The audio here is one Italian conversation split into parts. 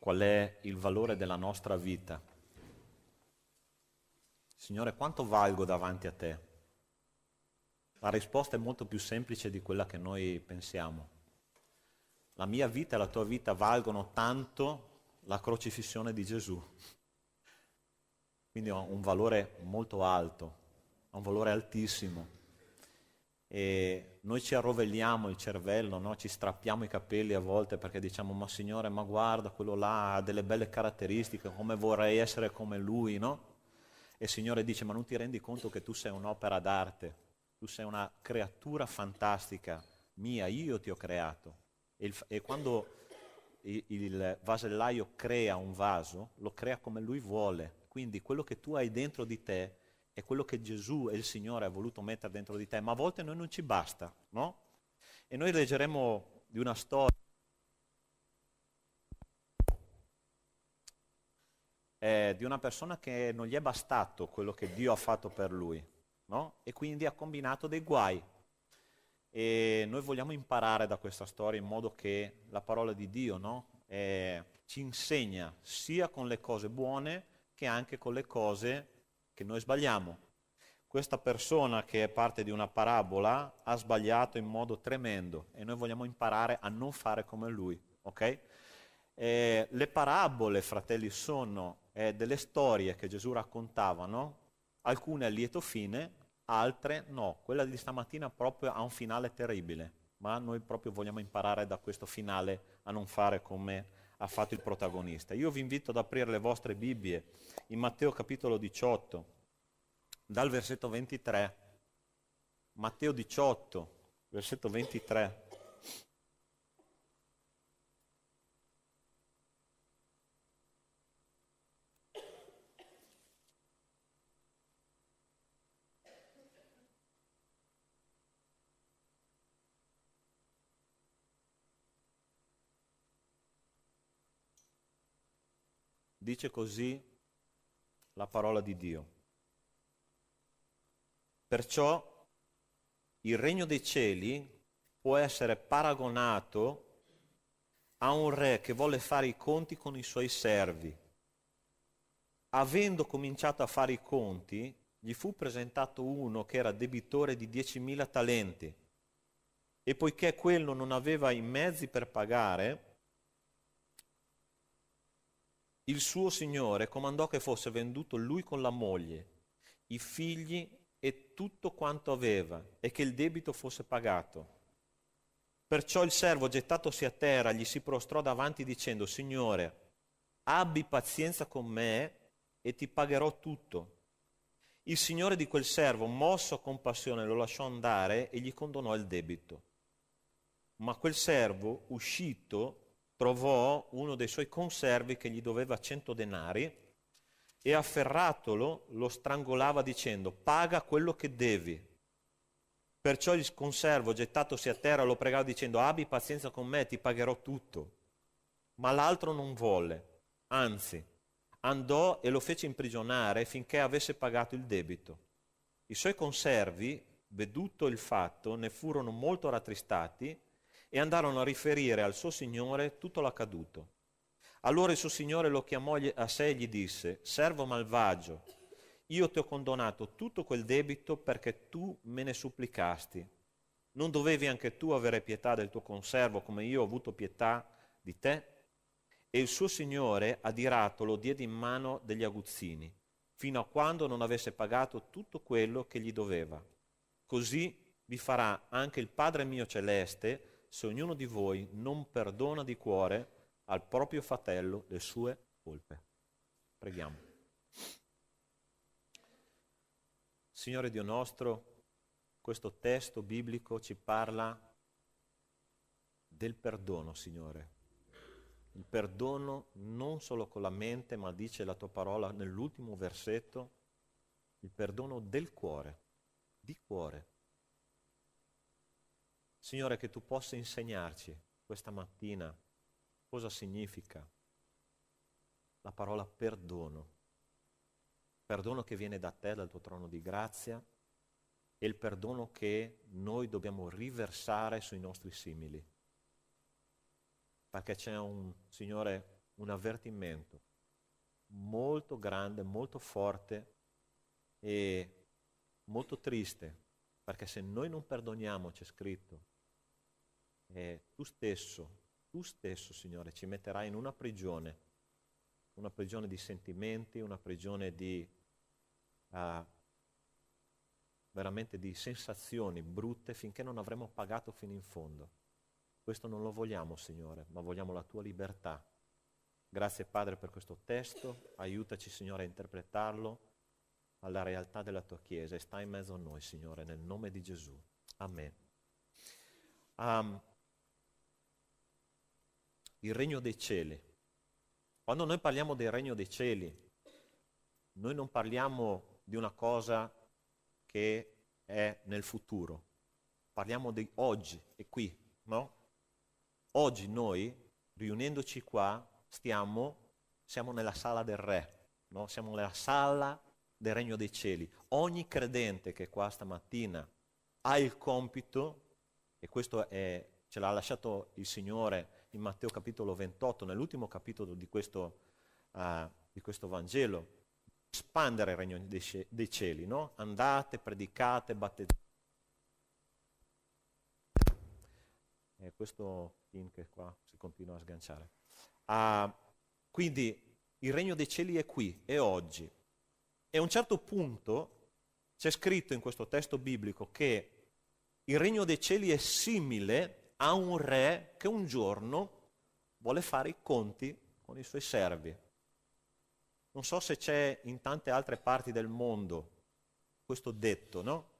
qual è il valore della nostra vita. Signore, quanto valgo davanti a te? La risposta è molto più semplice di quella che noi pensiamo. La mia vita e la tua vita valgono tanto la crocifissione di Gesù. Quindi ha un valore molto alto, ha un valore altissimo. E noi ci arrovelliamo il cervello, no? Ci strappiamo i capelli a volte perché diciamo: ma Signore, ma guarda, quello là ha delle belle caratteristiche, come vorrei essere come lui, no? E il Signore dice: ma non ti rendi conto che tu sei un'opera d'arte, tu sei una creatura fantastica mia, io ti ho creato. E quando il vasellaio crea un vaso, lo crea come lui vuole. Quindi quello che tu hai dentro di te è quello che Gesù e il Signore ha voluto mettere dentro di te, ma a volte a noi non ci basta, no? E noi leggeremo di una storia di una persona che non gli è bastato quello che Dio ha fatto per lui, no? E quindi ha combinato dei guai. E noi vogliamo imparare da questa storia in modo che la parola di Dio, no? Ci insegna sia con le cose buone che anche con le cose che noi sbagliamo. Questa persona, che è parte di una parabola, ha sbagliato in modo tremendo e noi vogliamo imparare a non fare come lui, ok? Le parabole, fratelli, sono delle storie che Gesù raccontava, no? Alcune a lieto fine, altre no. Quella di stamattina proprio ha un finale terribile, ma noi proprio vogliamo imparare da questo finale a non fare come ha fatto il protagonista. Io vi invito ad aprire le vostre Bibbie in Matteo capitolo 18, dal versetto 23. Matteo 18, versetto 23. Dice così la parola di Dio. Perciò il regno dei cieli può essere paragonato a un re che volle fare i conti con i suoi servi. Avendo cominciato a fare i conti, gli fu presentato uno che era debitore di 10.000 talenti. E poiché quello non aveva i mezzi per pagare, il suo signore comandò che fosse venduto lui con la moglie, i figli e tutto quanto aveva, e che il debito fosse pagato. Perciò il servo, gettatosi a terra, gli si prostrò davanti dicendo: Signore, abbi pazienza con me e ti pagherò tutto. Il signore di quel servo, mosso a compassione, lo lasciò andare e gli condonò il debito. Ma quel servo, uscito, trovò uno dei suoi conservi che gli doveva 100 denari e afferratolo lo strangolava dicendo: paga quello che devi. Perciò il conservo, gettatosi a terra, lo pregava dicendo: abbi pazienza con me, ti pagherò tutto. Ma l'altro non volle, anzi, andò e lo fece imprigionare finché avesse pagato il debito. I suoi conservi, veduto il fatto, ne furono molto rattristati e andarono a riferire al suo signore tutto l'accaduto. Allora il suo signore lo chiamò a sé e gli disse: servo malvagio, io ti ho condonato tutto quel debito perché tu me ne supplicasti. Non dovevi anche tu avere pietà del tuo conservo come io ho avuto pietà di te? E il suo signore, adirato, lo diede in mano degli aguzzini, fino a quando non avesse pagato tutto quello che gli doveva. Così vi farà anche il Padre mio celeste se ognuno di voi non perdona di cuore al proprio fratello le sue colpe. Preghiamo. Signore Dio nostro, questo testo biblico ci parla del perdono, Signore. Il perdono non solo con la mente, ma dice la tua parola nell'ultimo versetto, il perdono del cuore, di cuore. Signore, che tu possa insegnarci questa mattina cosa significa la parola perdono. Perdono che viene da te, dal tuo trono di grazia, e il perdono che noi dobbiamo riversare sui nostri simili. Perché c'è un Signore un avvertimento molto grande, molto forte e molto triste, perché se noi non perdoniamo, c'è scritto, tu stesso, Signore, ci metterai in una prigione di sentimenti, una prigione di veramente di sensazioni brutte, finché non avremo pagato fino in fondo. Questo non lo vogliamo, Signore, ma vogliamo la tua libertà. Grazie, Padre, per questo testo. Aiutaci, Signore, a interpretarlo alla realtà della tua Chiesa e sta in mezzo a noi, Signore, nel nome di Gesù. Amen. Il regno dei cieli. Quando noi parliamo del regno dei cieli, noi non parliamo di una cosa che è nel futuro, parliamo di oggi e qui, no? Oggi noi, riunendoci qua, siamo nella sala del Re, no? Siamo nella sala del regno dei cieli. Ogni credente che è qua stamattina ha il compito, e questo ce l'ha lasciato il Signore in Matteo capitolo 28, nell'ultimo capitolo di questo Vangelo, espandere il regno dei cieli, no? Andate, predicate, battezzate. Questo pin che qua si continua a sganciare. Quindi il regno dei cieli è qui, è oggi. E a un certo punto c'è scritto in questo testo biblico che il regno dei cieli è simile a un re che un giorno vuole fare i conti con i suoi servi. Non so se c'è in tante altre parti del mondo questo detto, no?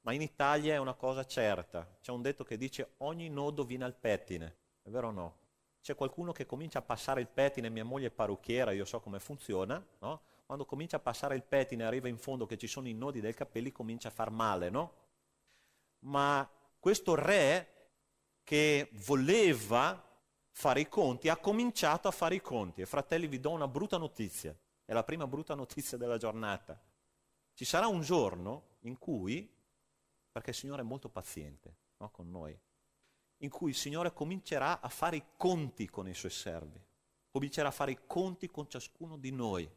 Ma in Italia è una cosa certa. C'è un detto che dice ogni nodo viene al pettine, è vero o no? C'è qualcuno che comincia a passare il pettine, mia moglie è parrucchiera, io so come funziona, no? Quando comincia a passare il pettine, arriva in fondo che ci sono i nodi dei capelli, comincia a far male, no? Ma questo re che voleva fare i conti, ha cominciato a fare i conti. E fratelli, vi do una brutta notizia, è la prima brutta notizia della giornata. Ci sarà un giorno in cui, perché il Signore è molto paziente, no, con noi, in cui il Signore comincerà a fare i conti con i suoi servi, comincerà a fare i conti con ciascuno di noi,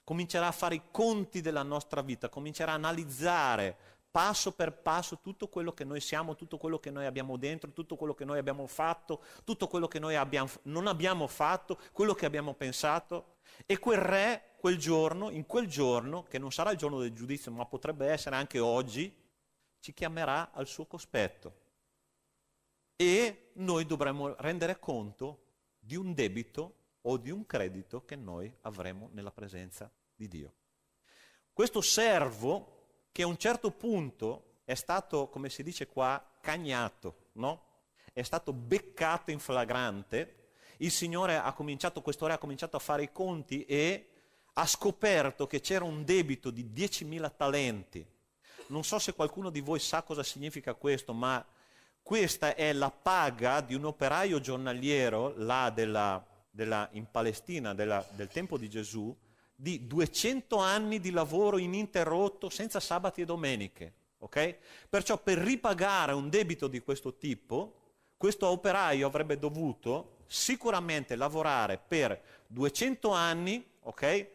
comincerà a fare i conti della nostra vita, comincerà a analizzare passo per passo tutto quello che noi siamo, tutto quello che noi abbiamo dentro, tutto quello che noi abbiamo fatto, tutto quello che noi non abbiamo fatto, quello che abbiamo pensato. E quel re, in quel giorno, che non sarà il giorno del giudizio, ma potrebbe essere anche oggi, ci chiamerà al suo cospetto. E noi dovremo rendere conto di un debito o di un credito che noi avremo nella presenza di Dio. Questo servo, che a un certo punto è stato, come si dice qua, cagnato, no? È stato beccato in flagrante, il Signore questo re ha cominciato a fare i conti e ha scoperto che c'era un debito di 10.000 talenti. Non so se qualcuno di voi sa cosa significa questo, ma questa è la paga di un operaio giornaliero là in Palestina del tempo di Gesù, di 200 anni di lavoro ininterrotto senza sabati e domeniche. Okay? Perciò per ripagare un debito di questo tipo, questo operaio avrebbe dovuto sicuramente lavorare per 200 anni, okay?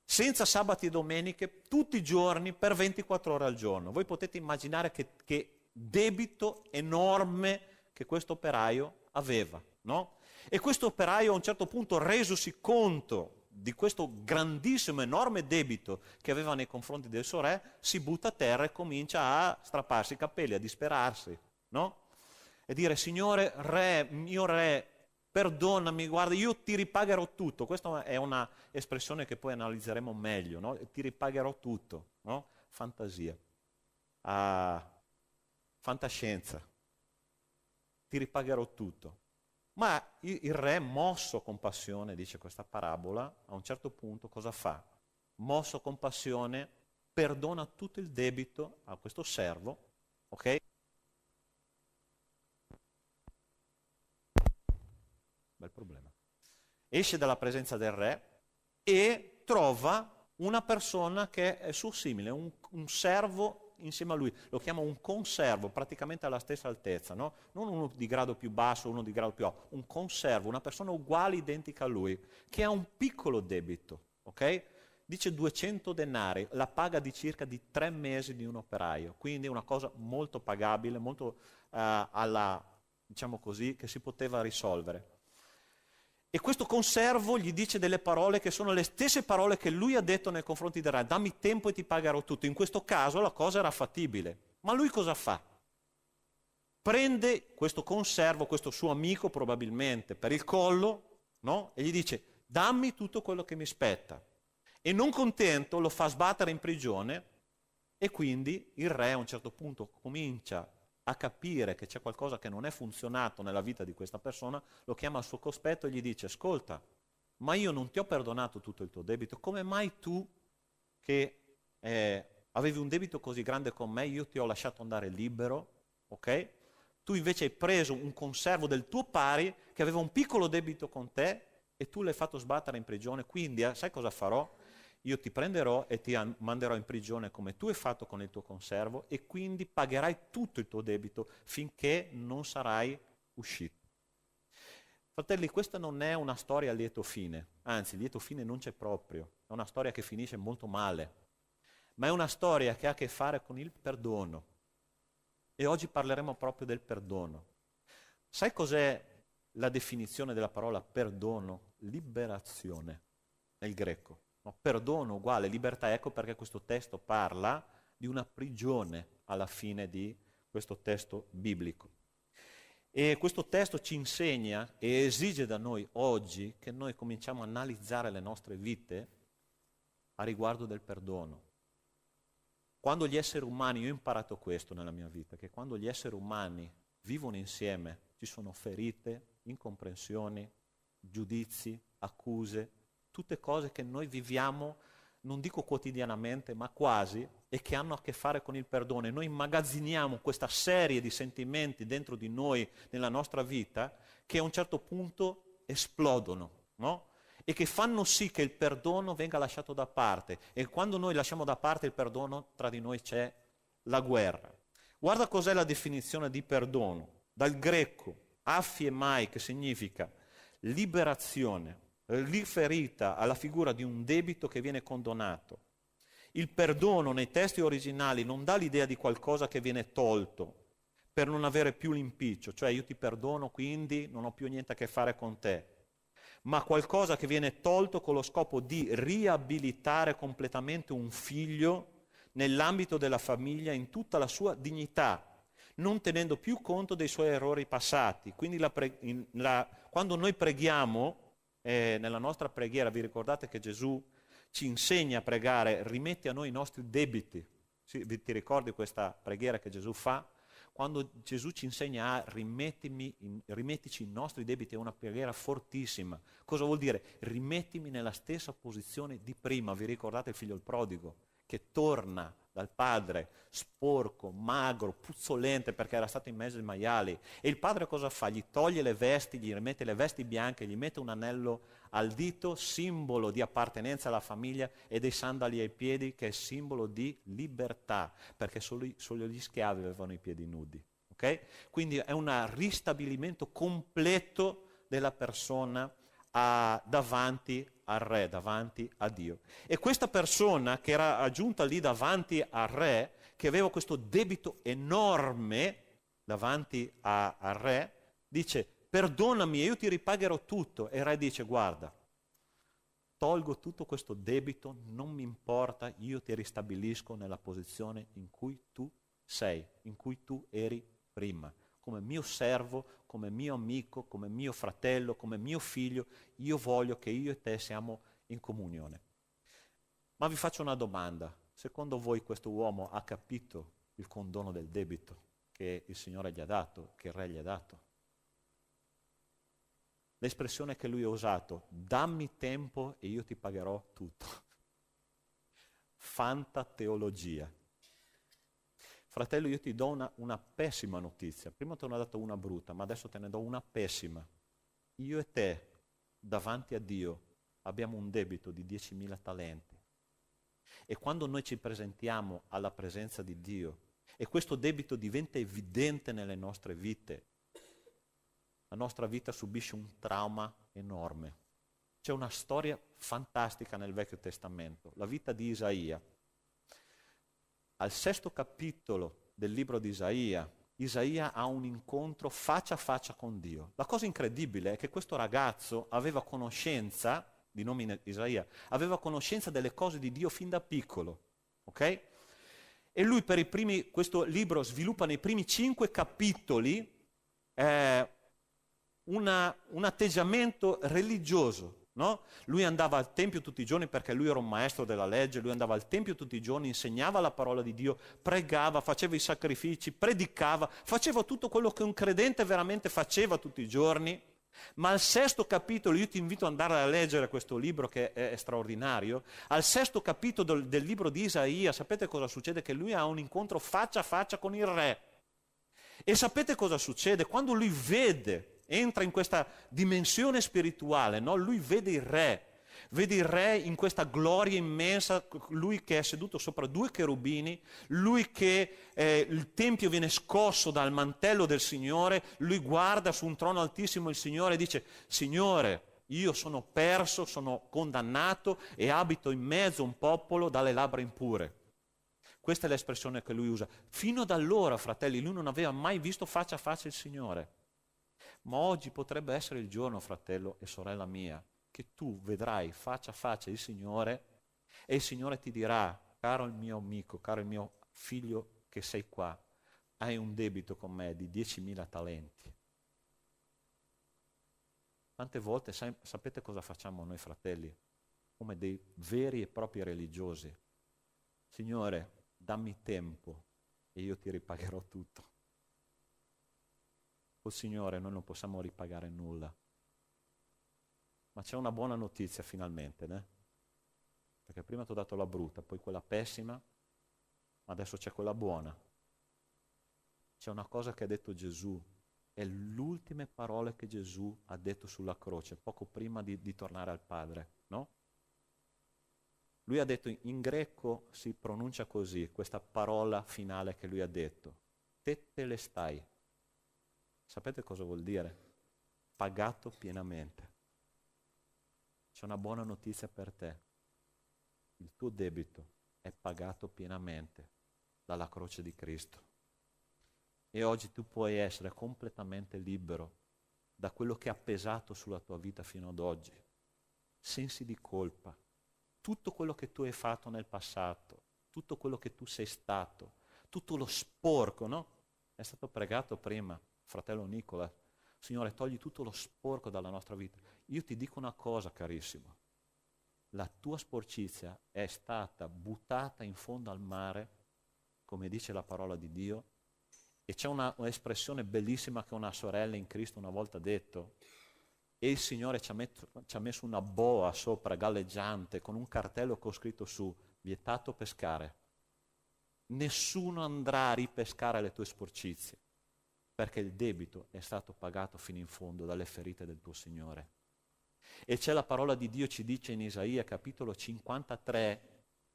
Senza sabati e domeniche, tutti i giorni, per 24 ore al giorno. Voi potete immaginare che debito enorme che questo operaio aveva, no? E questo operaio a un certo punto, resosi conto di questo grandissimo, enorme debito che aveva nei confronti del suo re, si butta a terra e comincia a strapparsi i capelli, a disperarsi, no? E dire, Signore, re, mio re, perdonami, guarda, io ti ripagherò tutto. Questa è una espressione che poi analizzeremo meglio, no? Ti ripagherò tutto, no? Fantasia. Fantascienza. Ti ripagherò tutto. Ma il re, mosso con passione, dice questa parabola, a un certo punto cosa fa? Mosso con passione, perdona tutto il debito a questo servo, ok? Bel problema. Esce dalla presenza del re e trova una persona che è suo simile, un servo insieme a lui, lo chiama un conservo, praticamente alla stessa altezza, no? Non uno di grado più basso, uno di grado più alto, un conservo, una persona uguale, identica a lui, che ha un piccolo debito, ok? Dice 200 denari, la paga di circa di 3 mesi di un operaio, quindi è una cosa molto pagabile, molto diciamo così, che si poteva risolvere. E questo conservo gli dice delle parole che sono le stesse parole che lui ha detto nei confronti del re: dammi tempo e ti pagherò tutto. In questo caso la cosa era fattibile. Ma lui cosa fa? Prende questo conservo, questo suo amico probabilmente, per il collo, no? E gli dice: dammi tutto quello che mi spetta. E non contento lo fa sbattere in prigione, e quindi il re a un certo punto comincia a capire che c'è qualcosa che non è funzionato nella vita di questa persona, lo chiama al suo cospetto e gli dice: ascolta, ma io non ti ho perdonato tutto il tuo debito, come mai tu che avevi un debito così grande con me, io ti ho lasciato andare libero, ok? Tu invece hai preso un conservo del tuo pari che aveva un piccolo debito con te e tu l'hai fatto sbattere in prigione, quindi sai cosa farò? Io ti prenderò e ti manderò in prigione come tu hai fatto con il tuo conservo, e quindi pagherai tutto il tuo debito finché non sarai uscito. Fratelli, questa non è una storia a lieto fine, anzi, lieto fine non c'è proprio, è una storia che finisce molto male, ma è una storia che ha a che fare con il perdono. E oggi parleremo proprio del perdono. Sai cos'è la definizione della parola perdono? Liberazione, nel greco. No, perdono uguale libertà, ecco perché questo testo parla di una prigione alla fine di questo testo biblico. E questo testo ci insegna e esige da noi oggi che noi cominciamo a analizzare le nostre vite a riguardo del perdono. Quando gli esseri umani, io ho imparato questo nella mia vita, che quando gli esseri umani vivono insieme ci sono ferite, incomprensioni, giudizi, accuse, tutte cose che noi viviamo, non dico quotidianamente, ma quasi, e che hanno a che fare con il perdono. E noi immagazziniamo questa serie di sentimenti dentro di noi, nella nostra vita, che a un certo punto esplodono, no? E che fanno sì che il perdono venga lasciato da parte. E quando noi lasciamo da parte il perdono, tra di noi c'è la guerra. Guarda cos'è la definizione di perdono. Dal greco, aphiemai, che significa liberazione, riferita alla figura di un debito che viene condonato. Il perdono nei testi originali non dà l'idea di qualcosa che viene tolto per non avere più l'impiccio, cioè io ti perdono quindi non ho più niente a che fare con te, ma qualcosa che viene tolto con lo scopo di riabilitare completamente un figlio nell'ambito della famiglia in tutta la sua dignità, non tenendo più conto dei suoi errori passati. Quindi quando noi preghiamo, nella nostra preghiera, vi ricordate che Gesù ci insegna a pregare: rimetti a noi i nostri debiti. Sì, ti ricordi questa preghiera che Gesù fa? Quando Gesù ci insegna a rimettici i nostri debiti, è una preghiera fortissima. Cosa vuol dire? Rimettimi nella stessa posizione di prima. Vi ricordate il figlio il prodigo che torna dal padre sporco, magro, puzzolente perché era stato in mezzo ai maiali, e il padre cosa fa? Gli toglie le vesti, gli rimette le vesti bianche, gli mette un anello al dito, simbolo di appartenenza alla famiglia, e dei sandali ai piedi, che è simbolo di libertà, perché solo gli schiavi avevano i piedi nudi. Okay? Quindi è un ristabilimento completo della persona davanti al re, davanti a Dio. E questa persona che era aggiunta lì davanti al re, che aveva questo debito enorme davanti al re, dice: perdonami e io ti ripagherò tutto. E il re dice: guarda, tolgo tutto questo debito, non mi importa, io ti ristabilisco nella posizione in cui tu sei, in cui tu eri prima, come mio servo, come mio amico, come mio fratello, come mio figlio. Io voglio che io e te siamo in comunione. Ma vi faccio una domanda: secondo voi questo uomo ha capito il condono del debito che il Signore gli ha dato, che il re gli ha dato? L'espressione che lui ha usato: dammi tempo e io ti pagherò tutto. Fantateologia. Fratello, io ti do una pessima notizia. Prima te ne ho dato una brutta, ma adesso te ne do una pessima. Io e te, davanti a Dio, abbiamo un debito di 10.000 talenti. E quando noi ci presentiamo alla presenza di Dio e questo debito diventa evidente nelle nostre vite, la nostra vita subisce un trauma enorme. C'è una storia fantastica nel Vecchio Testamento, la vita di Isaia. Al 6° capitolo del libro di Isaia, Isaia ha un incontro faccia a faccia con Dio. La cosa incredibile è che questo ragazzo aveva conoscenza, di nome Isaia, aveva conoscenza delle cose di Dio fin da piccolo, ok? E lui questo libro sviluppa nei primi 5 capitoli un atteggiamento religioso. No? Lui andava al Tempio tutti i giorni perché lui era un maestro della legge, lui andava al Tempio tutti i giorni, insegnava la parola di Dio, pregava, faceva i sacrifici, predicava, faceva tutto quello che un credente veramente faceva tutti i giorni. Ma al 6° capitolo, io ti invito ad andare a leggere questo libro che è straordinario, al 6° capitolo del libro di Isaia, sapete cosa succede? Che lui ha un incontro faccia a faccia con il re. E sapete cosa succede? Quando lui entra in questa dimensione spirituale, no? Lui vede il re in questa gloria immensa, lui che è seduto sopra 2 cherubini, lui che il tempio viene scosso dal mantello del Signore, lui guarda su un trono altissimo il Signore e dice: Signore, io sono perso, sono condannato e abito in mezzo a un popolo dalle labbra impure. Questa è l'espressione che lui usa. Fino ad allora, fratelli, lui non aveva mai visto faccia a faccia il Signore. Ma oggi potrebbe essere il giorno, fratello e sorella mia, che tu vedrai faccia a faccia il Signore e il Signore ti dirà: caro il mio amico, caro il mio figlio che sei qua, hai un debito con me di 10.000 talenti. Tante volte sapete cosa facciamo noi fratelli? Come dei veri e propri religiosi. Signore, dammi tempo e io ti ripagherò tutto. Col Signore noi non possiamo ripagare nulla. Ma c'è una buona notizia finalmente, né? Perché prima ti ho dato la brutta, poi quella pessima, ma adesso c'è quella buona. C'è una cosa che ha detto Gesù, è le ultime parole che Gesù ha detto sulla croce, poco prima di tornare al Padre, no? Lui ha detto, in greco si pronuncia così, questa parola finale che lui ha detto: tetelestai. Sapete cosa vuol dire? Pagato pienamente. C'è una buona notizia per te. Il tuo debito è pagato pienamente dalla croce di Cristo. E oggi tu puoi essere completamente libero da quello che ha pesato sulla tua vita fino ad oggi. Sensi di colpa. Tutto quello che tu hai fatto nel passato, tutto quello che tu sei stato, tutto lo sporco, no? È stato pregato prima, fratello Nicola, Signore, togli tutto lo sporco dalla nostra vita. Io ti dico una cosa, carissimo, la tua sporcizia è stata buttata in fondo al mare, come dice la parola di Dio, e c'è un'espressione bellissima che una sorella in Cristo una volta ha detto, e il Signore ci ha messo una boa sopra galleggiante con un cartello che ho scritto su: vietato pescare. Nessuno andrà a ripescare le tue sporcizie, perché il debito è stato pagato fino in fondo dalle ferite del tuo Signore. E c'è la parola di Dio, ci dice in Isaia capitolo 53,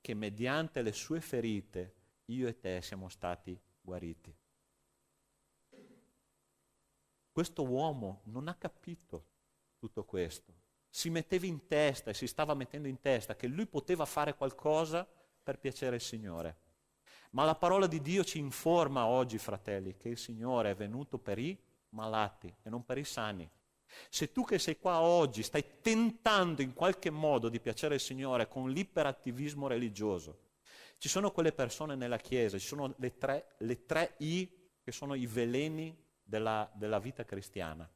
che mediante le sue ferite io e te siamo stati guariti. Questo uomo non ha capito tutto questo. Si metteva in testa e si stava mettendo in testa che lui poteva fare qualcosa per piacere il Signore. Ma la parola di Dio ci informa oggi, fratelli, che il Signore è venuto per i malati e non per i sani. Se tu che sei qua oggi stai tentando in qualche modo di piacere il Signore con l'iperattivismo religioso, ci sono quelle persone nella Chiesa, ci sono le tre I che sono i veleni della vita cristiana.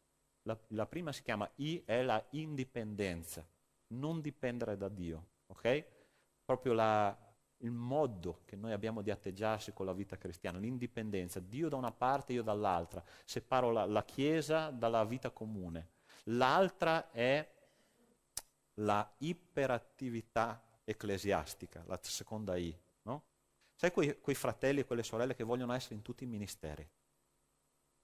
La prima si chiama I, è la indipendenza, non dipendere da Dio, ok? Proprio il modo che noi abbiamo di atteggiarsi con la vita cristiana, l'indipendenza, Dio da una parte, io dall'altra, separo la Chiesa dalla vita comune. L'altra è la iperattività ecclesiastica, la seconda I, no? Sai quei fratelli e quelle sorelle che vogliono essere in tutti i ministeri?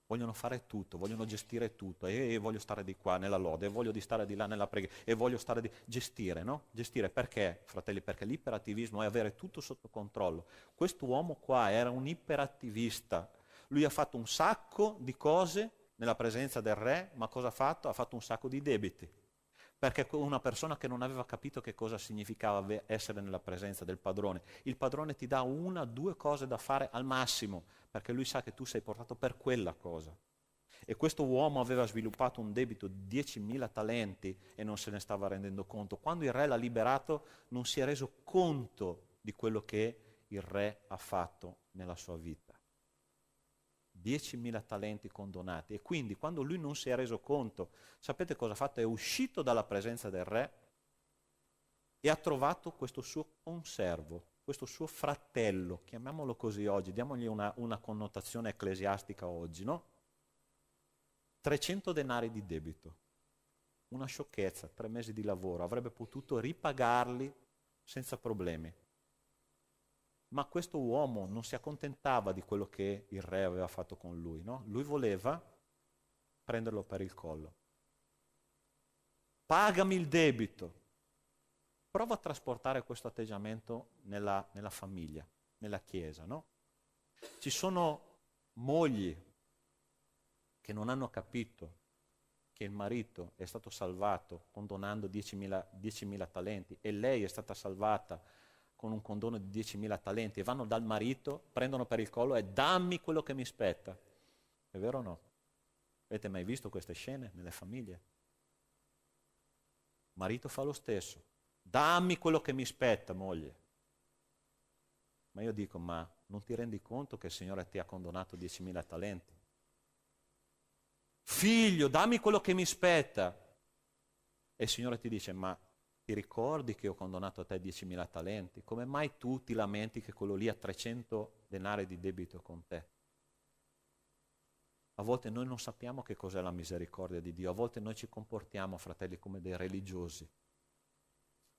Vogliono fare tutto, vogliono gestire tutto, e voglio stare di qua nella lode, e voglio di stare di là nella preghiera, e voglio stare di... Gestire, no? Gestire perché, fratelli? Perché l'iperattivismo è avere tutto sotto controllo. Questo uomo qua era un iperattivista. Lui ha fatto un sacco di cose nella presenza del re, ma cosa ha fatto? Ha fatto un sacco di debiti. Perché una persona che non aveva capito che cosa significava essere nella presenza del padrone. Il padrone ti dà una, due cose da fare al massimo, perché lui sa che tu sei portato per quella cosa. E questo uomo aveva sviluppato un debito di 10.000 talenti e non se ne stava rendendo conto. Quando il re l'ha liberato non si è reso conto di quello che il re ha fatto nella sua vita. 10.000 talenti condonati. E quindi quando lui non si è reso conto, sapete cosa ha fatto? È uscito dalla presenza del re e ha trovato questo suo conservo, questo suo fratello, chiamiamolo così oggi, diamogli una connotazione ecclesiastica oggi, no? 300 denari di debito, una sciocchezza, 3 mesi di lavoro, avrebbe potuto ripagarli senza problemi. Ma questo uomo non si accontentava di quello che il re aveva fatto con lui, no? Lui voleva prenderlo per il collo. Pagami il debito. Prova a trasportare questo atteggiamento nella famiglia, nella chiesa, no? Ci sono mogli che non hanno capito che il marito è stato salvato condonando 10.000 talenti e lei è stata salvata con un condono di 10.000 talenti e vanno dal marito, prendono per il collo e dammi quello che mi spetta. È vero o no? Avete mai visto queste scene nelle famiglie? Marito fa lo stesso. Dammi quello che mi spetta, moglie. Ma io dico, ma non ti rendi conto che il Signore ti ha condonato 10.000 talenti? Figlio, dammi quello che mi spetta. E il Signore ti dice, ma ti ricordi che ho condonato a te 10.000 talenti? Come mai tu ti lamenti che quello lì ha 300 denari di debito con te? A volte noi non sappiamo che cos'è la misericordia di Dio, a volte noi ci comportiamo, fratelli, come dei religiosi.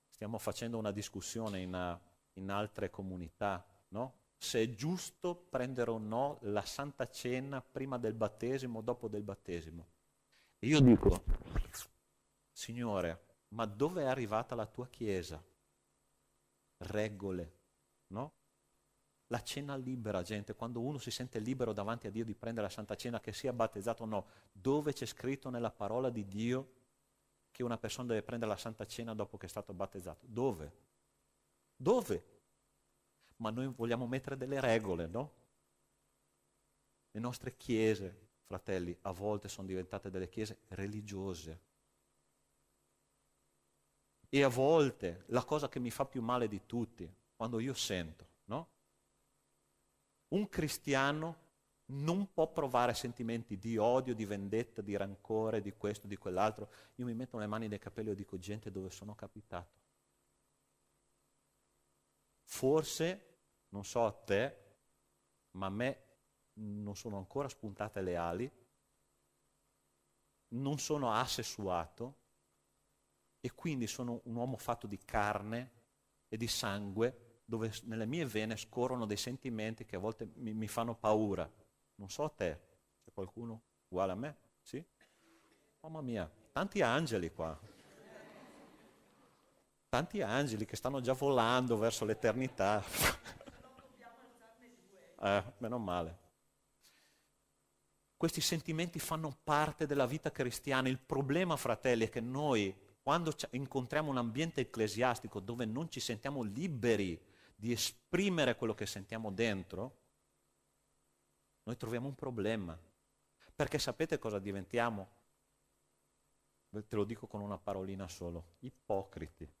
Stiamo facendo una discussione in altre comunità, no? Se è giusto prendere o no la Santa Cena prima del battesimo o dopo del battesimo. E io dico, Signore, ma dove è arrivata la tua Chiesa? Regole, no? La cena libera, gente, quando uno si sente libero davanti a Dio di prendere la Santa Cena, che sia battezzato o no, dove c'è scritto nella parola di Dio che una persona deve prendere la Santa Cena dopo che è stato battezzato? Dove? Dove? Ma noi vogliamo mettere delle regole, no? Le nostre chiese, fratelli, a volte sono diventate delle chiese religiose. E a volte la cosa che mi fa più male di tutti, quando io sento, no? Un cristiano non può provare sentimenti di odio, di vendetta, di rancore, di questo, di quell'altro. Io mi metto le mani nei capelli e dico, gente, dove sono capitato? Forse, non so a te, ma a me non sono ancora spuntate le ali, non sono asessuato e quindi sono un uomo fatto di carne e di sangue, dove nelle mie vene scorrono dei sentimenti che a volte mi fanno paura. Non so a te, c'è qualcuno uguale a me? Sì? Mamma mia, tanti angeli qua. Tanti angeli che stanno già volando verso l'eternità. Meno male. Questi sentimenti fanno parte della vita cristiana. Il problema, fratelli, è che noi, quando incontriamo un ambiente ecclesiastico dove non ci sentiamo liberi di esprimere quello che sentiamo dentro, noi troviamo un problema. Perché sapete cosa diventiamo? Te lo dico con una parolina solo, ipocriti.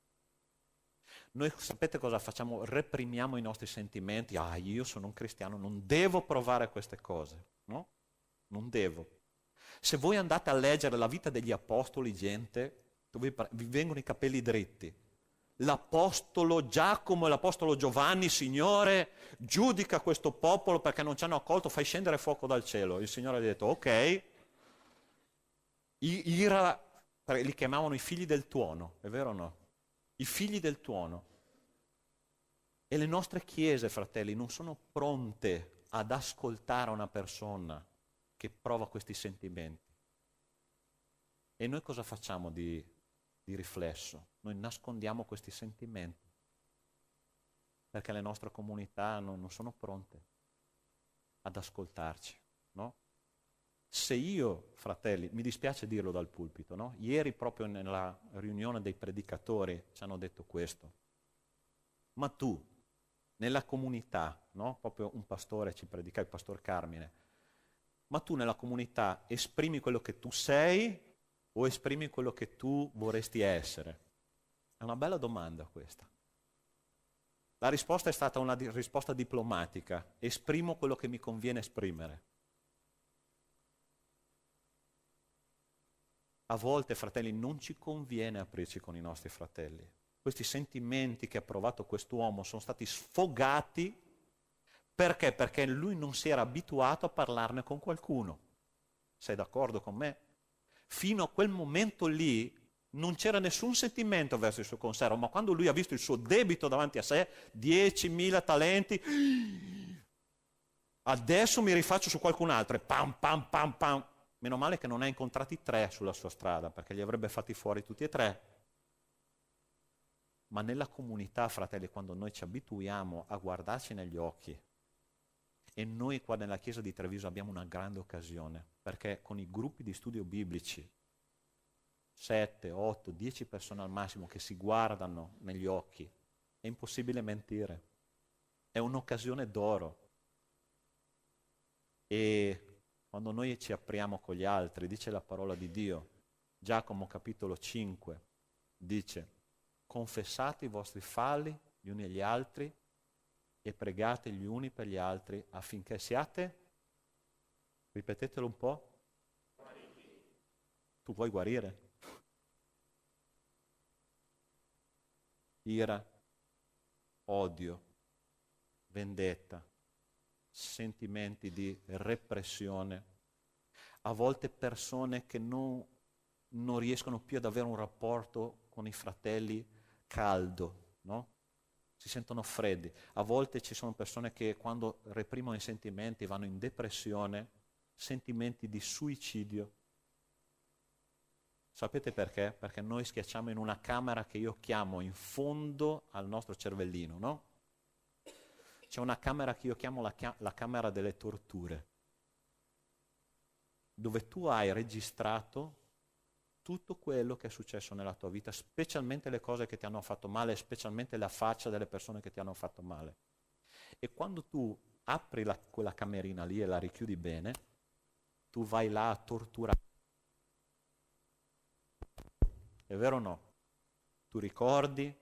Noi sapete cosa facciamo? Reprimiamo i nostri sentimenti. Io sono un cristiano, non devo provare queste cose, no? Non devo. Se voi andate a leggere la vita degli apostoli, gente, vi vengono i capelli dritti. L'apostolo Giacomo e l'apostolo Giovanni, Signore, giudica questo popolo perché non ci hanno accolto, fai scendere fuoco dal cielo. Il Signore ha detto, ok. Li chiamavano i figli del tuono, è vero o no? I figli del tuono. E le nostre chiese, fratelli, non sono pronte ad ascoltare una persona che prova questi sentimenti. E noi cosa facciamo di riflesso? Noi nascondiamo questi sentimenti perché le nostre comunità non sono pronte ad ascoltarci, no? Se io, fratelli, mi dispiace dirlo dal pulpito, no? Ieri proprio nella riunione dei predicatori ci hanno detto questo, ma tu, nella comunità, no? Proprio un pastore ci predica, il pastor Carmine, ma tu nella comunità esprimi quello che tu sei o esprimi quello che tu vorresti essere? È una bella domanda questa. La risposta è stata una risposta diplomatica, esprimo quello che mi conviene esprimere. A volte, fratelli, non ci conviene aprirci con i nostri fratelli. Questi sentimenti che ha provato quest'uomo sono stati sfogati perché? Perché lui non si era abituato a parlarne con qualcuno. Sei d'accordo con me? Fino a quel momento lì non c'era nessun sentimento verso il suo conservo, ma quando lui ha visto il suo debito davanti a sé, 10.000 talenti, adesso mi rifaccio su qualcun altro, e pam, pam, pam, pam. Meno male che non ha incontrati 3 sulla sua strada, perché li avrebbe fatti fuori tutti e 3. Ma nella comunità, fratelli, quando noi ci abituiamo a guardarci negli occhi, e noi qua nella chiesa di Treviso abbiamo una grande occasione, perché con i gruppi di studio biblici, 7, 8, 10 persone al massimo che si guardano negli occhi, è impossibile mentire. È un'occasione d'oro. E quando noi ci apriamo con gli altri, dice la parola di Dio, Giacomo capitolo 5, dice, confessate i vostri falli gli uni agli altri e pregate gli uni per gli altri affinché siate, ripetetelo un po', tu vuoi guarire? Ira, odio, vendetta, sentimenti di repressione, a volte persone che non riescono più ad avere un rapporto con i fratelli caldo, no? Si sentono freddi. A volte ci sono persone che quando reprimono i sentimenti vanno in depressione, sentimenti di suicidio. Sapete perché? Perché noi schiacciamo in una camera che io chiamo in fondo al nostro cervellino, no? C'è una camera che io chiamo la camera delle torture, dove tu hai registrato tutto quello che è successo nella tua vita, specialmente le cose che ti hanno fatto male, specialmente la faccia delle persone che ti hanno fatto male. E quando tu apri quella camerina lì e la richiudi bene, tu vai là a torturare. È vero o no? Tu ricordi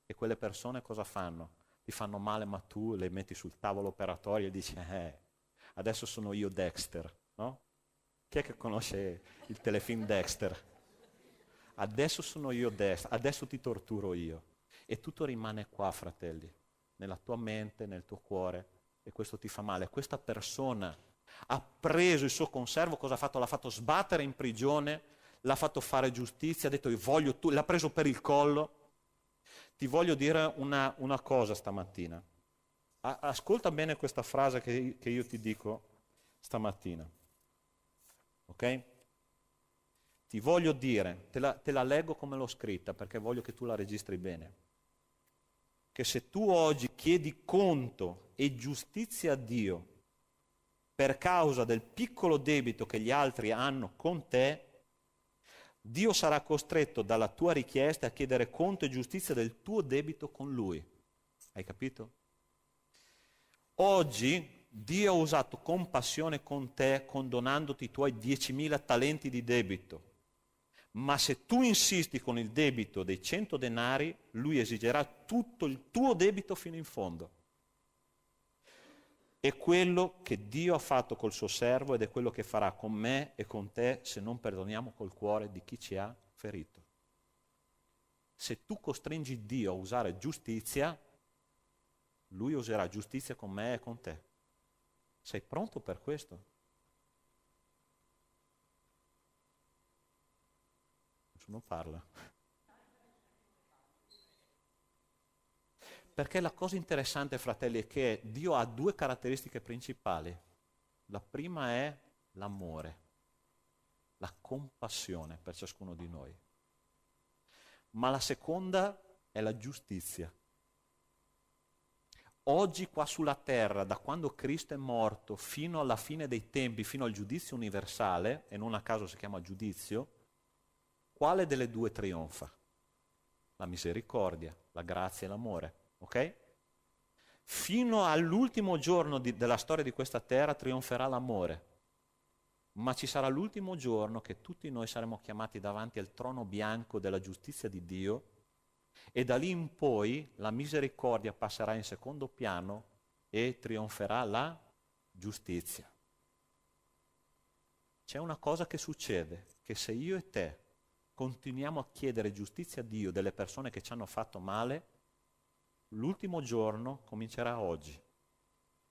e quelle persone cosa fanno? Ti fanno male, ma tu le metti sul tavolo operatorio e dici, adesso sono io Dexter, no? Chi è che conosce il telefilm Dexter? Adesso sono io Dexter, adesso ti torturo io. E tutto rimane qua, fratelli, nella tua mente, nel tuo cuore, e questo ti fa male. Questa persona ha preso il suo conservo, cosa ha fatto? L'ha fatto sbattere in prigione, l'ha fatto fare giustizia, ha detto io voglio tu, l'ha preso per il collo. Ti voglio dire una cosa stamattina. Ascolta bene questa frase che io ti dico stamattina. Ok? Ti voglio dire, te la leggo come l'ho scritta perché voglio che tu la registri bene. Che se tu oggi chiedi conto e giustizia a Dio per causa del piccolo debito che gli altri hanno con te, Dio sarà costretto dalla tua richiesta a chiedere conto e giustizia del tuo debito con Lui. Hai capito? Oggi Dio ha usato compassione con te condonandoti i tuoi 10.000 talenti di debito. Ma se tu insisti con il debito dei 100 denari, Lui esigerà tutto il tuo debito fino in fondo. È quello che Dio ha fatto col suo servo ed è quello che farà con me e con te se non perdoniamo col cuore di chi ci ha ferito. Se tu costringi Dio a usare giustizia, Lui userà giustizia con me e con te. Sei pronto per questo? Nessuno parla. Perché la cosa interessante, fratelli, è che Dio ha 2 caratteristiche principali. La prima è l'amore, la compassione per ciascuno di noi. Ma la seconda è la giustizia. Oggi qua sulla terra, da quando Cristo è morto fino alla fine dei tempi, fino al giudizio universale, e non a caso si chiama giudizio, quale delle due trionfa? La misericordia, la grazia e l'amore, ok? Fino all'ultimo giorno della storia di questa terra trionferà l'amore, ma ci sarà l'ultimo giorno che tutti noi saremo chiamati davanti al trono bianco della giustizia di Dio, e da lì in poi la misericordia passerà in secondo piano e trionferà la giustizia. C'è una cosa che succede, che se io e te continuiamo a chiedere giustizia a Dio delle persone che ci hanno fatto male, l'ultimo giorno comincerà oggi.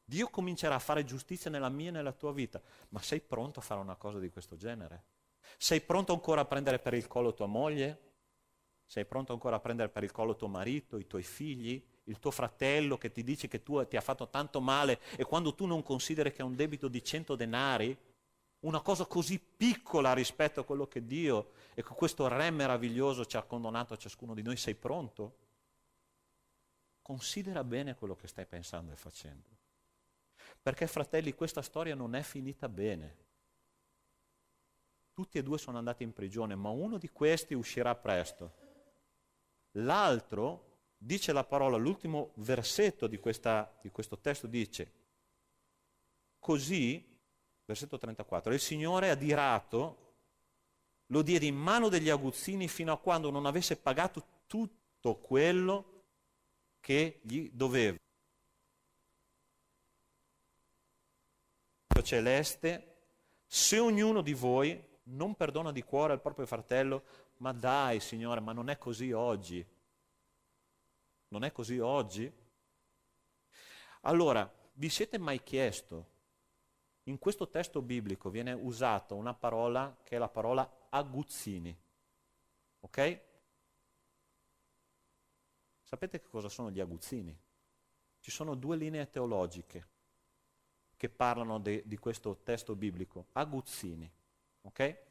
Dio comincerà a fare giustizia nella mia e nella tua vita, ma sei pronto a fare una cosa di questo genere? Sei pronto ancora a prendere per il collo tua moglie? Sei pronto ancora a prendere per il collo tuo marito, i tuoi figli, il tuo fratello che ti dice che tu ti ha fatto tanto male, e quando tu non consideri che è un debito di 100 denari, una cosa così piccola rispetto a quello che Dio e che questo Re meraviglioso ci ha condonato a ciascuno di noi, sei pronto? Considera bene quello che stai pensando e facendo. Perché, fratelli, questa storia non è finita bene. Tutti e due sono andati in prigione, ma uno di questi uscirà presto. L'altro, dice la parola, l'ultimo versetto di questo testo dice, così, versetto 34, il Signore adirato lo diede in mano degli aguzzini fino a quando non avesse pagato tutto quello che gli doveva. Celeste, se ognuno di voi non perdona di cuore al proprio fratello, ma dai, Signore, ma non è così oggi. Non è così oggi? Allora, vi siete mai chiesto, in questo testo biblico viene usata una parola che è la parola aguzzini, ok? Sapete che cosa sono gli aguzzini? Ci sono due linee teologiche che parlano di questo testo biblico, aguzzini, ok?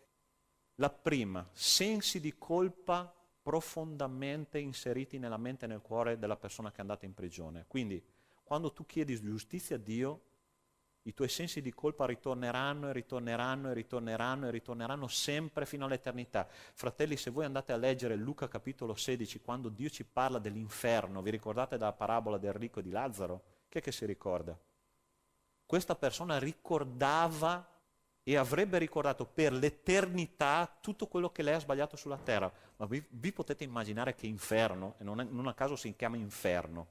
La prima, sensi di colpa profondamente inseriti nella mente e nel cuore della persona che è andata in prigione. Quindi, quando tu chiedi giustizia a Dio, i tuoi sensi di colpa ritorneranno e ritorneranno e ritorneranno e ritorneranno sempre fino all'eternità. Fratelli, se voi andate a leggere Luca capitolo 16, quando Dio ci parla dell'inferno, vi ricordate della parabola del ricco e di Lazzaro? Chi è che si ricorda? Questa persona ricordava e avrebbe ricordato per l'eternità tutto quello che lei ha sbagliato sulla terra. Ma vi potete immaginare che inferno, e non a caso si chiama inferno.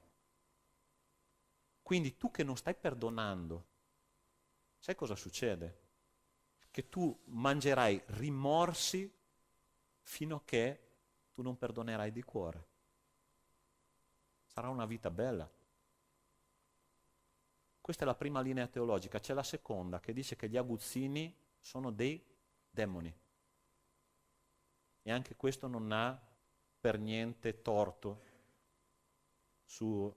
Quindi tu che non stai perdonando, sai cosa succede? Che tu mangerai rimorsi fino a che tu non perdonerai di cuore. Sarà una vita bella. Questa è la prima linea teologica. C'è la seconda che dice che gli aguzzini sono dei demoni. E anche questo non ha per niente torto su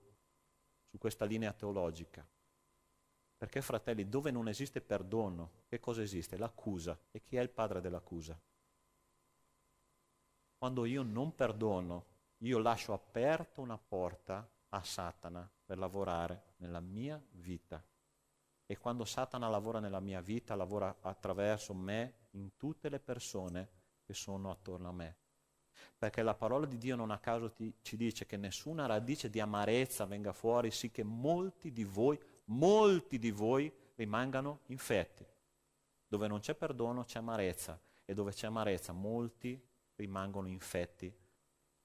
questa linea teologica. Perché, fratelli, dove non esiste perdono, che cosa esiste? L'accusa. E chi è il padre dell'accusa? Quando io non perdono, io lascio aperta una porta a Satana per lavorare nella mia vita. E quando Satana lavora nella mia vita, lavora attraverso me in tutte le persone che sono attorno a me. Perché la parola di Dio non a caso ci dice che nessuna radice di amarezza venga fuori, sì che molti di voi rimangano infetti. Dove non c'è perdono c'è amarezza, e dove c'è amarezza molti rimangono infetti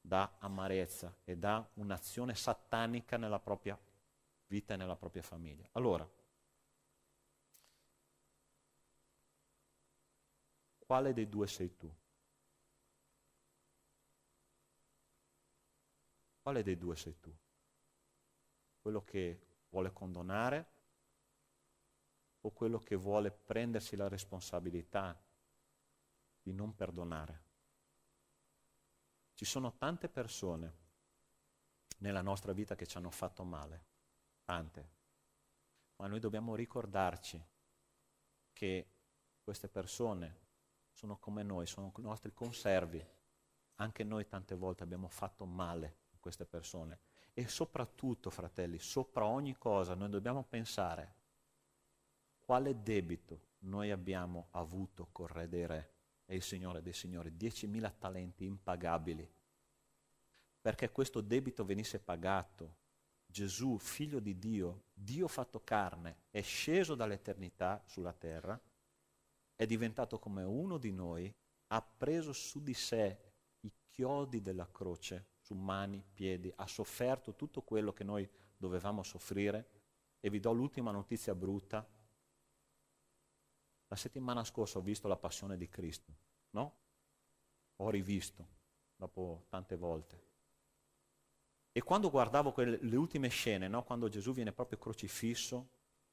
da amarezza e da un'azione satanica nella propria vita e nella propria famiglia. Allora, quale dei due sei tu? Quale dei due sei tu? Quello che vuole condonare o quello che vuole prendersi la responsabilità di non perdonare? Ci sono tante persone nella nostra vita che ci hanno fatto male, tante, ma noi dobbiamo ricordarci che Queste persone sono come noi, sono i nostri conservi. Anche noi tante volte abbiamo fatto male a queste persone. E soprattutto, fratelli, sopra ogni cosa noi dobbiamo pensare quale debito noi abbiamo avuto con Re dei Re e il Signore dei Signori, 10.000 talenti impagabili. Perché questo debito venisse pagato, Gesù, figlio di Dio, Dio fatto carne, è sceso dall'eternità sulla terra, è diventato come uno di noi, ha preso su di sé i chiodi della croce, su mani, piedi, ha sofferto tutto quello che noi dovevamo soffrire. E vi do l'ultima notizia brutta. La settimana scorsa ho visto La Passione di Cristo, no? Ho rivisto, dopo tante volte. E quando guardavo le ultime scene, no? Quando Gesù viene proprio crocifisso,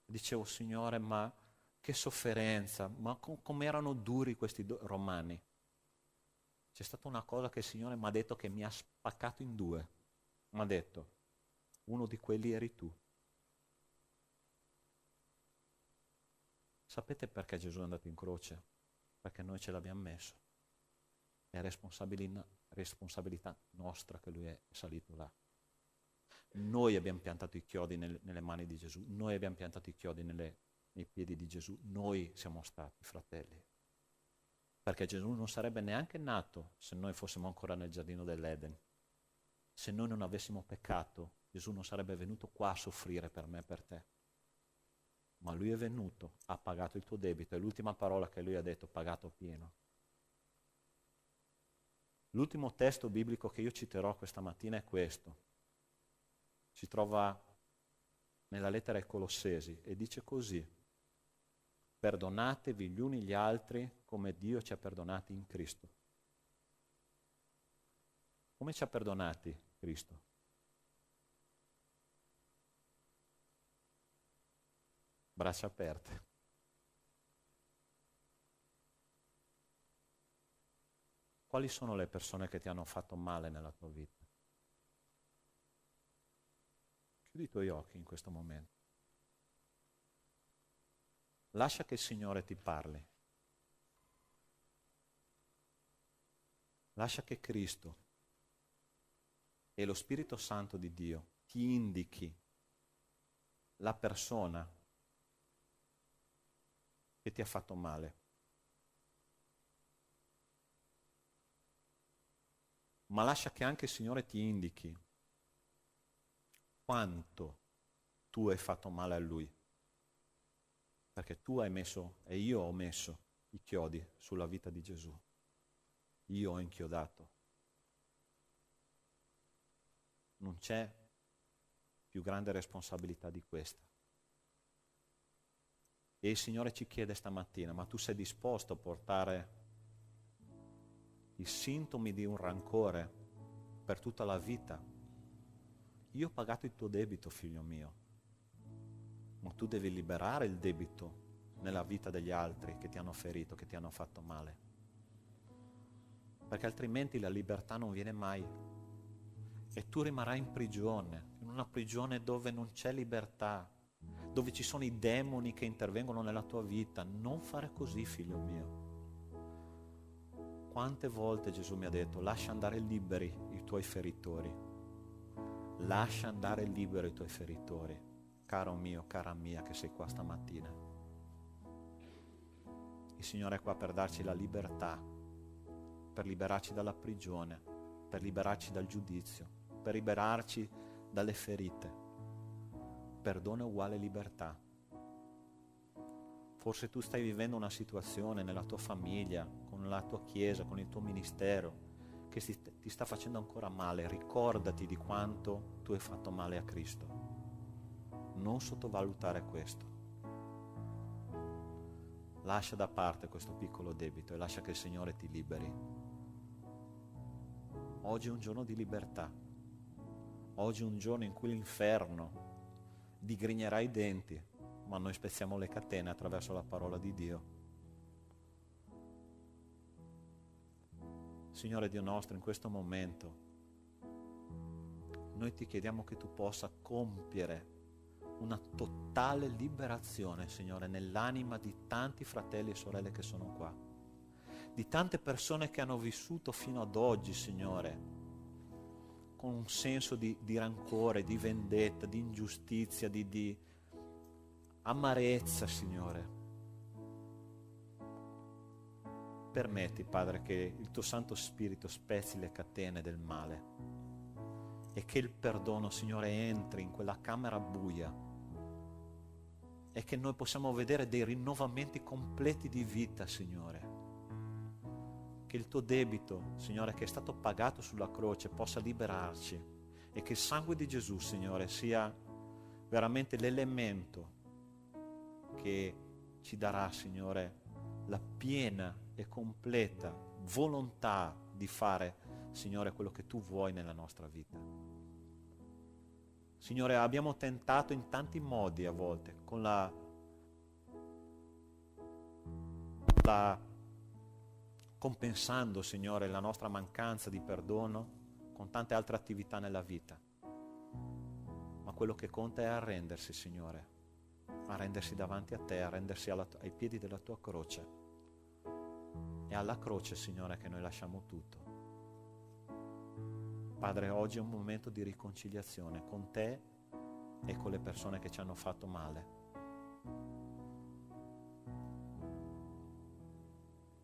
dicevo, Signore, ma che sofferenza, ma come erano duri questi romani. C'è stata una cosa che il Signore mi ha detto che mi ha spaccato in due. Mi ha detto, uno di quelli eri tu. Sapete perché Gesù è andato in croce? Perché noi ce l'abbiamo messo. È responsabilità nostra che lui è salito là. Noi abbiamo piantato i chiodi nelle mani di Gesù, noi abbiamo piantato i chiodi nei piedi di Gesù, noi siamo stati fratelli. Perché Gesù non sarebbe neanche nato se noi fossimo ancora nel giardino dell'Eden. Se noi non avessimo peccato, Gesù non sarebbe venuto qua a soffrire per me e per te. Ma lui è venuto, ha pagato il tuo debito, e l'ultima parola che lui ha detto, pagato pieno. L'ultimo testo biblico che io citerò questa mattina è questo. Si trova nella lettera ai Colossesi e dice così: perdonatevi gli uni gli altri come Dio ci ha perdonati in Cristo. Come ci ha perdonati Cristo? Braccia aperte. Quali sono le persone che ti hanno fatto male nella tua vita? Chiudi i tuoi occhi in questo momento. Lascia che il Signore ti parli. Lascia che Cristo e lo Spirito Santo di Dio ti indichi la persona che ti ha fatto male. Ma lascia che anche il Signore ti indichi quanto tu hai fatto male a Lui. Perché tu hai messo, e io ho messo, i chiodi sulla vita di Gesù. Io ho inchiodato. Non c'è più grande responsabilità di questa. E il Signore ci chiede stamattina, ma tu sei disposto a portare i sintomi di un rancore per tutta la vita? Io ho pagato il tuo debito, figlio mio, ma tu devi liberare il debito nella vita degli altri che ti hanno ferito, che ti hanno fatto male. Perché altrimenti la libertà non viene mai. E tu rimarrai in prigione, in una prigione dove non c'è libertà, dove ci sono i demoni che intervengono nella tua vita. Non fare così, figlio mio. Quante volte Gesù mi ha detto, lascia andare liberi i tuoi feritori. Lascia andare liberi i tuoi feritori. Caro mio, cara mia che sei qua stamattina. Il Signore è qua per darci la libertà, per liberarci dalla prigione, per liberarci dal giudizio, per liberarci dalle ferite. Perdono è uguale libertà. Forse tu stai vivendo una situazione nella tua famiglia, con la tua chiesa, con il tuo ministero, che ti sta facendo ancora male. Ricordati di quanto tu hai fatto male a Cristo. Non sottovalutare questo. Lascia da parte questo piccolo debito e lascia che il Signore ti liberi. Oggi è un giorno di libertà. Oggi è un giorno in cui l'inferno digrignerà i denti, ma noi spezziamo le catene attraverso la parola di Dio. Signore Dio nostro, in questo momento noi ti chiediamo che tu possa compiere una totale liberazione, Signore, nell'anima di tanti fratelli e sorelle che sono qua, di tante persone che hanno vissuto fino ad oggi, Signore, con un senso di rancore, di vendetta, di ingiustizia, di amarezza, Signore. Permetti, Padre, che il tuo Santo Spirito spezzi le catene del male e che il perdono, Signore, entri in quella camera buia e che noi possiamo vedere dei rinnovamenti completi di vita, Signore. Che il tuo debito, Signore, che è stato pagato sulla croce, possa liberarci e che il sangue di Gesù, Signore, sia veramente l'elemento che ci darà, Signore, la piena e completa volontà di fare, Signore, quello che tu vuoi nella nostra vita. Signore, abbiamo tentato in tanti modi a volte, con la compensando, Signore, la nostra mancanza di perdono con tante altre attività nella vita. Ma quello che conta è arrendersi, Signore, arrendersi davanti a te, arrendersi ai piedi della tua croce. È alla croce, Signore, che noi lasciamo tutto. Padre, oggi è un momento di riconciliazione con te e con le persone che ci hanno fatto male.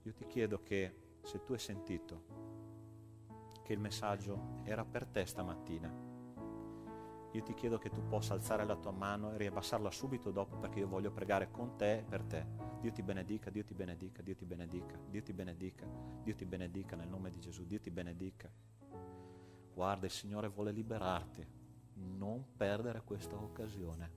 Io ti chiedo che, se tu hai sentito che il messaggio era per te stamattina, io ti chiedo che tu possa alzare la tua mano e riabbassarla subito dopo, perché io voglio pregare con te e per te. Dio ti benedica, Dio ti benedica, Dio ti benedica, Dio ti benedica, Dio ti benedica nel nome di Gesù, Dio ti benedica. Guarda, il Signore vuole liberarti, non perdere questa occasione.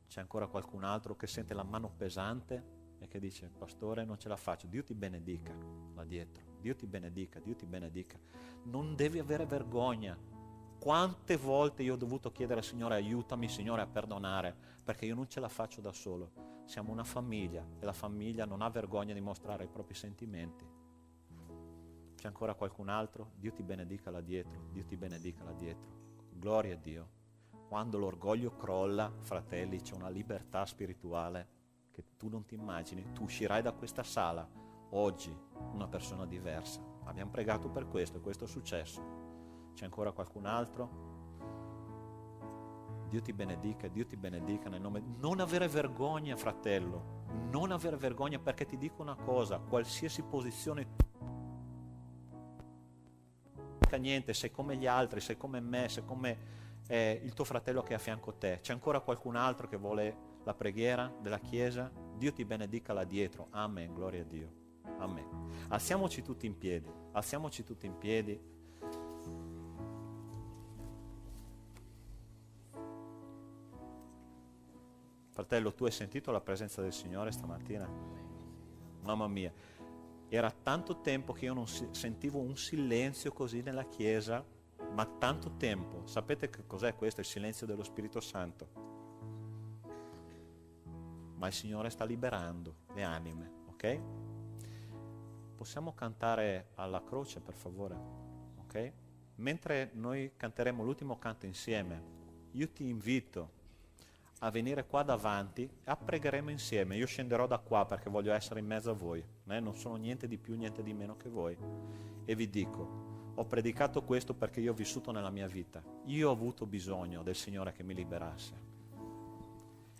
C'è ancora qualcun altro che sente la mano pesante e che dice: pastore, non ce la faccio. Dio ti benedica là dietro, Dio ti benedica, Dio ti benedica. Non devi avere vergogna. Quante volte io ho dovuto chiedere al Signore: aiutami, Signore, a perdonare, perché io non ce la faccio da solo. Siamo una famiglia e la famiglia non ha vergogna di mostrare i propri sentimenti. C'è ancora qualcun altro? Dio ti benedica là dietro, Dio ti benedica là dietro. Gloria a Dio. Quando l'orgoglio crolla, fratelli, c'è una libertà spirituale che tu non ti immagini. Tu uscirai da questa sala oggi una persona diversa. Abbiamo pregato per questo e questo è successo. C'è ancora qualcun altro? Dio ti benedica nel nome. Non avere vergogna, fratello, non avere vergogna, perché ti dico una cosa: qualsiasi posizione, niente, sei come gli altri, sei come me, sei come il tuo fratello che è a fianco a te. C'è ancora qualcun altro che vuole la preghiera della Chiesa? Dio ti benedica là dietro. Amen, gloria a Dio. Amen. Alziamoci tutti in piedi, alziamoci tutti in piedi. Fratello, tu hai sentito la presenza del Signore stamattina? Mamma mia, era tanto tempo che io non sentivo un silenzio così nella Chiesa, ma tanto tempo. Sapete che cos'è questo? Il silenzio dello Spirito Santo. Ma il Signore sta liberando le anime, ok? Possiamo cantare alla croce, per favore? Ok? Mentre noi canteremo l'ultimo canto insieme, io ti invito a venire qua davanti, pregheremo insieme. Io scenderò da qua perché voglio essere in mezzo a voi, non sono niente di più, niente di meno che voi, e vi dico: ho predicato questo perché io ho vissuto nella mia vita, io ho avuto bisogno del Signore che mi liberasse,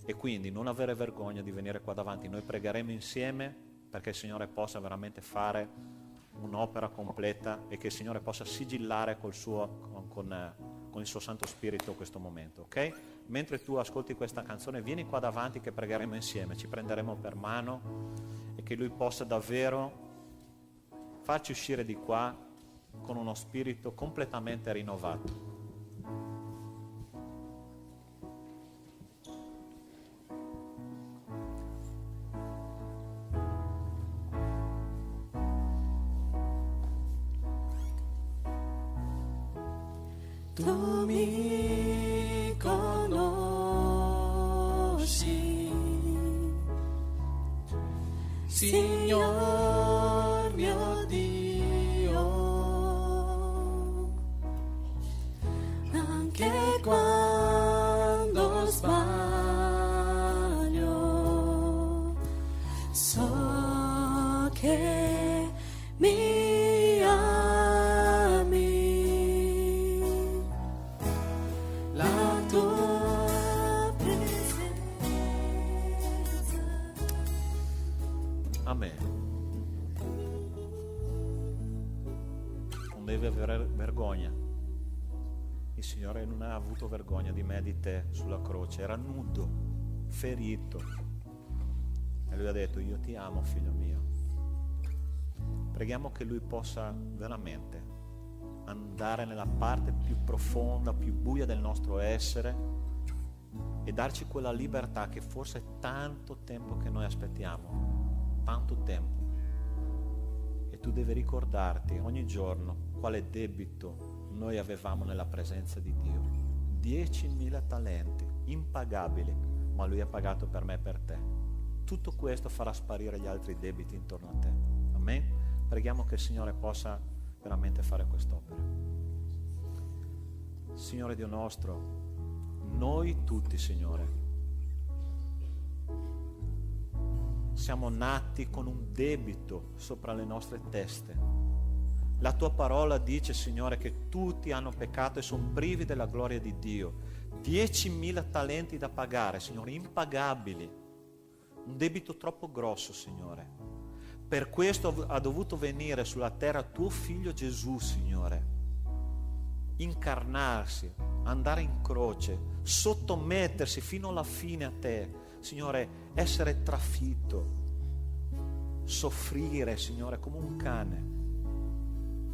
e quindi non avere vergogna di venire qua davanti. Noi pregheremo insieme perché il Signore possa veramente fare un'opera completa e che il Signore possa sigillare con il suo Santo Spirito questo momento, ok? Mentre tu ascolti questa canzone, vieni qua davanti che pregheremo insieme, ci prenderemo per mano e che Lui possa davvero farci uscire di qua con uno spirito completamente rinnovato. Tu mi conosci, Signor mio Dio, anche quando che mi ami. La tua presenza. Amen. Non devi avere vergogna. Il Signore non ha avuto vergogna di me e di te sulla croce. Era nudo, ferito. E Lui ha detto: io ti amo, figlio mio. Preghiamo che Lui possa veramente andare nella parte più profonda, più buia del nostro essere e darci quella libertà che forse è tanto tempo che noi aspettiamo, tanto tempo. E tu devi ricordarti ogni giorno quale debito noi avevamo nella presenza di Dio. 10.000 talenti, impagabili, ma Lui ha pagato per me e per te. Tutto questo farà sparire gli altri debiti intorno a te. Amen? Preghiamo che il Signore possa veramente fare quest'opera. Signore Dio nostro, noi tutti, Signore, siamo nati con un debito sopra le nostre teste. La tua parola dice, Signore, che tutti hanno peccato e sono privi della gloria di Dio. 10.000 talenti da pagare, Signore, impagabili. Un debito troppo grosso, Signore. Per questo ha dovuto venire sulla terra tuo figlio Gesù, Signore. Incarnarsi, andare in croce, sottomettersi fino alla fine a te, Signore, essere trafitto, soffrire, Signore, come un cane.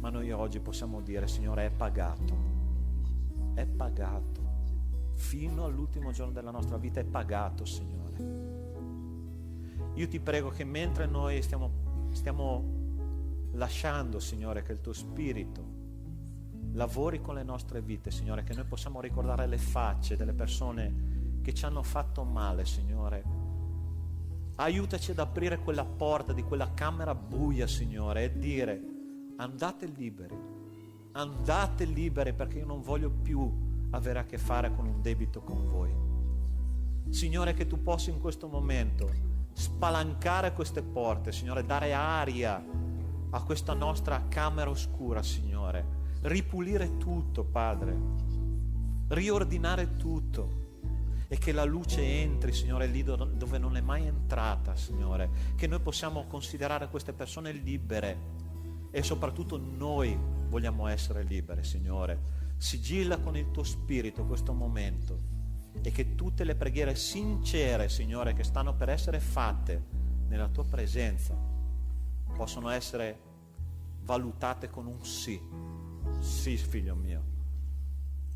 Ma noi oggi possiamo dire, Signore, è pagato, fino all'ultimo giorno della nostra vita è pagato, Signore. Io ti prego che mentre noi stiamo lasciando, Signore, che il tuo Spirito lavori con le nostre vite, Signore, che noi possiamo ricordare le facce delle persone che ci hanno fatto male, Signore. Aiutaci ad aprire quella porta di quella camera buia, Signore, e dire: andate liberi perché io non voglio più avere a che fare con un debito con voi. Signore, che tu possa in questo momento spalancare queste porte, Signore, dare aria a questa nostra camera oscura, Signore, ripulire tutto, Padre, riordinare tutto e che la luce entri, Signore, lì dove non è mai entrata, Signore, che noi possiamo considerare queste persone libere. E soprattutto noi vogliamo essere liberi, Signore. Sigilla con il tuo Spirito questo momento e che tutte le preghiere sincere, Signore, che stanno per essere fatte nella tua presenza possono essere valutate con un sì. Sì, figlio mio,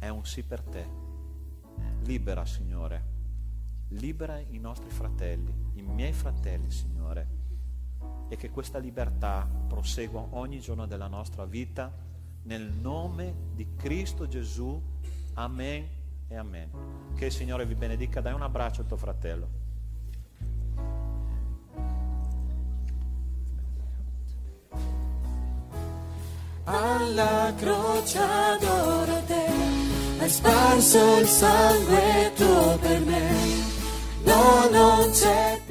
è un sì per te. Libera, Signore, libera i nostri fratelli, i miei fratelli, Signore, e che questa libertà prosegua ogni giorno della nostra vita nel nome di Cristo Gesù. Amen e amen. Che il Signore vi benedica. Dai un abbraccio al tuo fratello. Alla croce adoro te, hai sparso il sangue tuo per me. No, non c'è